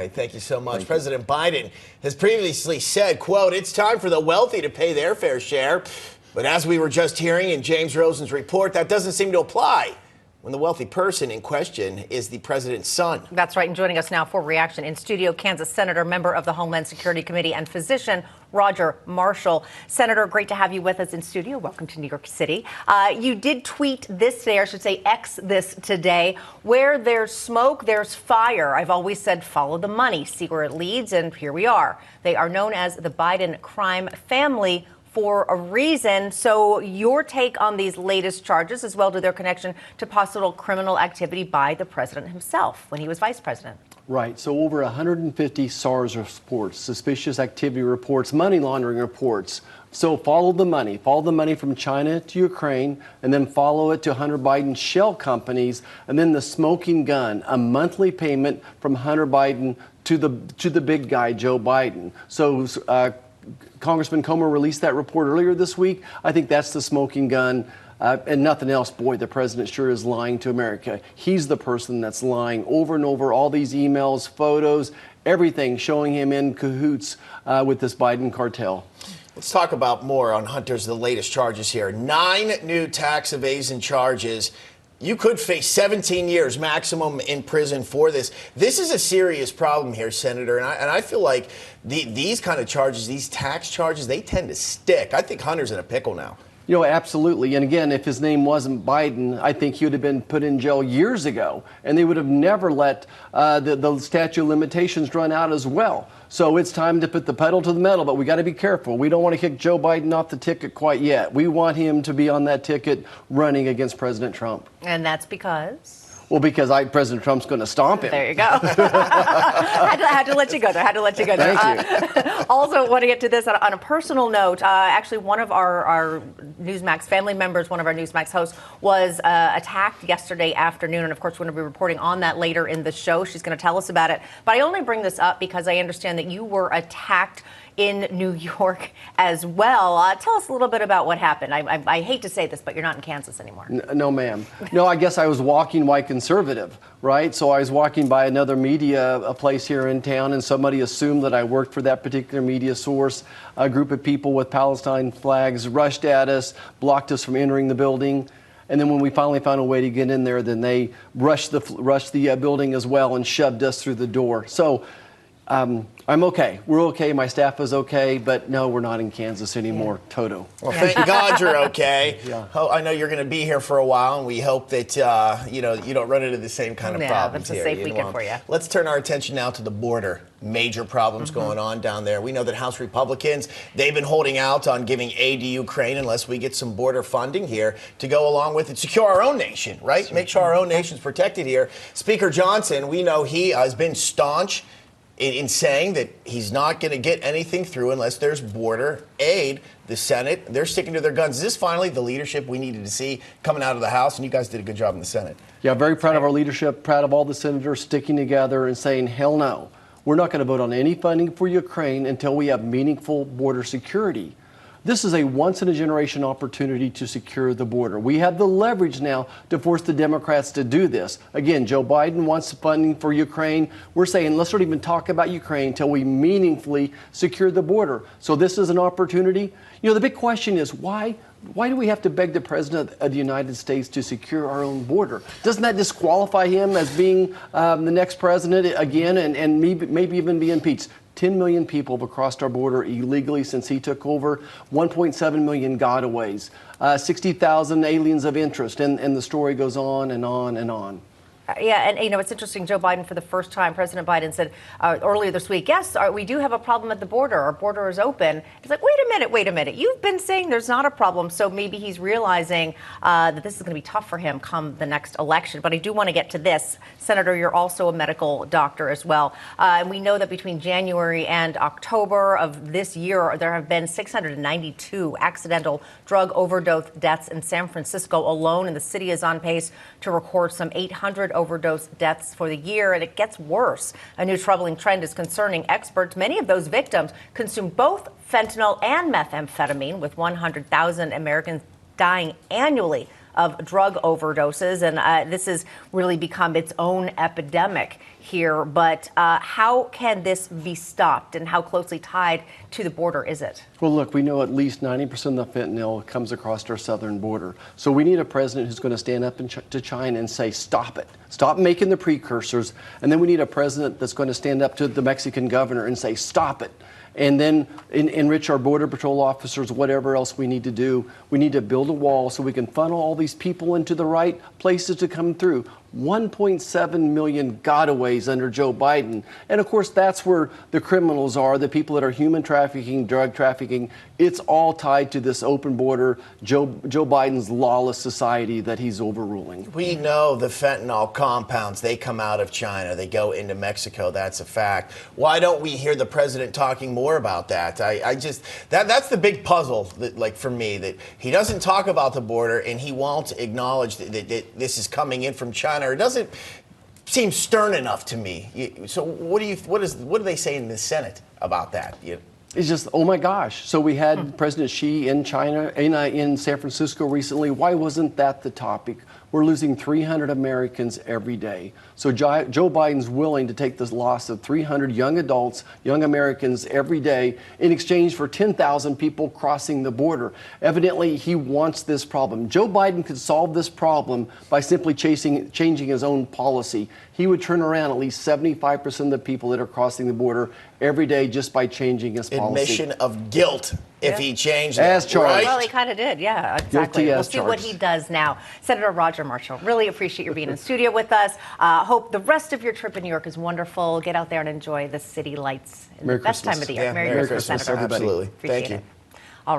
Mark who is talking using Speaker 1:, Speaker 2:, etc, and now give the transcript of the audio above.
Speaker 1: right, thank you so much. President Biden has previously said, quote, "It's time for the wealthy to pay their fair share." But as we were just hearing in James Rosen's report, that doesn't seem to apply when the wealthy person in question is the president's son.
Speaker 2: That's right. And joining us now for reaction in studio, Kansas Senator, member of the Homeland Security Committee, and physician Roger Marshall. Senator, great to have you with us in studio. Welcome to New York City. You did tweet this today, or I should say X this today. Where there's smoke, there's fire. I've always said follow the money, see where it leads, and here we are. They are known as the Biden crime family for a reason. So your take on these latest charges, as well to their connection to possible criminal activity by the president himself when he was vice president.
Speaker 3: Right. So over 150 SARS reports, suspicious activity reports, money laundering reports. So follow the money from China to Ukraine, and then follow it to Hunter Biden's shell companies, and then the smoking gun, a monthly payment from Hunter Biden to the big guy, Joe Biden. So Congressman Comer released that report earlier this week. I think that's the smoking gun. And nothing else. Boy, the president sure is lying to America. He's the person that's lying over and over. All these emails, photos, everything showing him in cahoots with this Biden cartel.
Speaker 1: Let's talk about more on Hunter's, the latest charges here. 9 new tax evasion charges. You could face 17 years maximum in prison for this. This is a serious problem here, Senator, and I feel like these kind of charges, these tax charges, they tend to stick. I think Hunter's in a pickle now.
Speaker 3: You know, absolutely. And again, if his name wasn't Biden, I think he would have been put in jail years ago, and they would have never let the statute of limitations run out as well. So it's time to put the pedal to the metal, but we got to be careful. We don't want to kick Joe Biden off the ticket quite yet. We want him to be on that ticket running against President Trump.
Speaker 2: And that's because?
Speaker 3: Well, because President Trump's going to stomp him.
Speaker 2: There you go. had to let you go there.
Speaker 3: Thank you.
Speaker 2: Also, want to get to this on a personal note. Actually, one of our Newsmax family members, one of our Newsmax hosts, was attacked yesterday afternoon. And of course, we're going to be reporting on that later in the show. She's going to tell us about it. But I only bring this up because I understand that you were attacked in New York as well. Tell us a little bit about what happened. I hate to say this, but you're not in Kansas anymore.
Speaker 3: No, ma'am. No, I guess I was walking white conservative, right? So I was walking by another media place here in town, and somebody assumed that I worked for that particular media source. A group of people with Palestine flags rushed at us, blocked us from entering the building. And then when we finally found a way to get in there, then they rushed the building as well and shoved us through the door. So I'm okay. We're okay. My staff is okay. But no, we're not in Kansas anymore. Yeah. Toto.
Speaker 1: Well, thank God you're okay. Yeah. I know you're going to be here for a while, and we hope that you don't run into the same kind of problems here.
Speaker 2: That's a safe weekend for you.
Speaker 1: Let's turn our attention now to the border. Major problems going on down there. We know that House Republicans, they've been holding out on giving aid to Ukraine unless we get some border funding here to go along with it, secure our own nation, right? Make sure our own nation's protected here. Speaker Johnson, we know he has been staunch in saying that he's not going to get anything through unless there's border aid. The Senate, they're sticking to their guns. Is this finally the leadership we needed to see coming out of the House? And you guys did a good job in the Senate.
Speaker 3: Yeah, very proud of our leadership, proud of all the senators sticking together and saying, hell no. We're not going to vote on any funding for Ukraine until we have meaningful border security. This is a once-in-a-generation opportunity to secure the border. We have the leverage now to force the Democrats to do this. Again, Joe Biden wants funding for Ukraine. We're saying let's not even talk about Ukraine until we meaningfully secure the border. So this is an opportunity. You know, the big question is why do we have to beg the President of the United States to secure our own border? Doesn't that disqualify him as being the next president again and maybe even be impeached? 10 million people have crossed our border illegally since he took over, 1.7 million gotaways, 60,000 aliens of interest, and the story goes on and on and on.
Speaker 2: Yeah, and it's interesting. Joe Biden, for the first time, President Biden said earlier this week, yes, we do have a problem at the border. Our border is open. It's like, wait a minute. You've been saying there's not a problem. So maybe he's realizing that this is going to be tough for him come the next election. But I do want to get to this. Senator, you're also a medical doctor as well. And we know that between January and October of this year, there have been 692 accidental drug overdose deaths in San Francisco alone. And the city is on pace to record some 800 overdose deaths for the year, and it gets worse. A new troubling trend is concerning experts. Many of those victims consume both fentanyl and methamphetamine, with 100,000 Americans dying annually of drug overdoses, and this has really become its own epidemic here, but how can this be stopped, and how closely tied to the border is it?
Speaker 3: Well, look, we know at least 90% of the fentanyl comes across our southern border. So we need a president who's going to stand up to China and say, stop it. Stop making the precursors. And then we need a president that's going to stand up to the Mexican governor and say, stop it. And then enrich our Border Patrol officers, whatever else we need to do. We need to build a wall so we can funnel all these people into the right places to come through. 1.7 million gotaways under Joe Biden. And of course, that's where the criminals are, the people that are human trafficking, drug trafficking. It's all tied to this open border, Joe Biden's lawless society that he's overruling.
Speaker 1: We know the fentanyl compounds, they come out of China, they go into Mexico, that's a fact. Why don't we hear the president talking more about that? That's the big puzzle, that, like for me, that he doesn't talk about the border and he won't acknowledge that this is coming in from China. It doesn't seem stern enough to me. So what do they say in the Senate about that?
Speaker 3: It's just, oh my gosh. So we had President Xi in China, in San Francisco recently. Why wasn't that the topic? We're losing 300 Americans every day. So Joe Biden's willing to take this loss of 300 young adults, young Americans every day in exchange for 10,000 people crossing the border. Evidently, he wants this problem. Joe Biden could solve this problem by simply changing his own policy. He would turn around at least 75% of the people that are crossing the border every day just by changing his policy.
Speaker 1: Admission of guilt if he changed
Speaker 3: as
Speaker 1: that,
Speaker 3: charged.
Speaker 1: right?
Speaker 2: Well, he kind of did, yeah, exactly.
Speaker 3: Guilty
Speaker 2: We'll
Speaker 3: as
Speaker 2: see what
Speaker 3: charged.
Speaker 2: he does now. Senator Roger Marshall, really appreciate your being in studio with us. Hope the rest of your trip in New York is wonderful. Get out there and enjoy the city lights in
Speaker 3: Merry
Speaker 2: the best
Speaker 3: Christmas.
Speaker 2: time of the year.
Speaker 1: Yeah,
Speaker 2: Merry
Speaker 1: Merry
Speaker 2: Christmas,
Speaker 1: Christmas,
Speaker 2: Senator.
Speaker 3: everybody.
Speaker 1: Absolutely.
Speaker 2: Appreciate
Speaker 1: Thank you.
Speaker 2: it.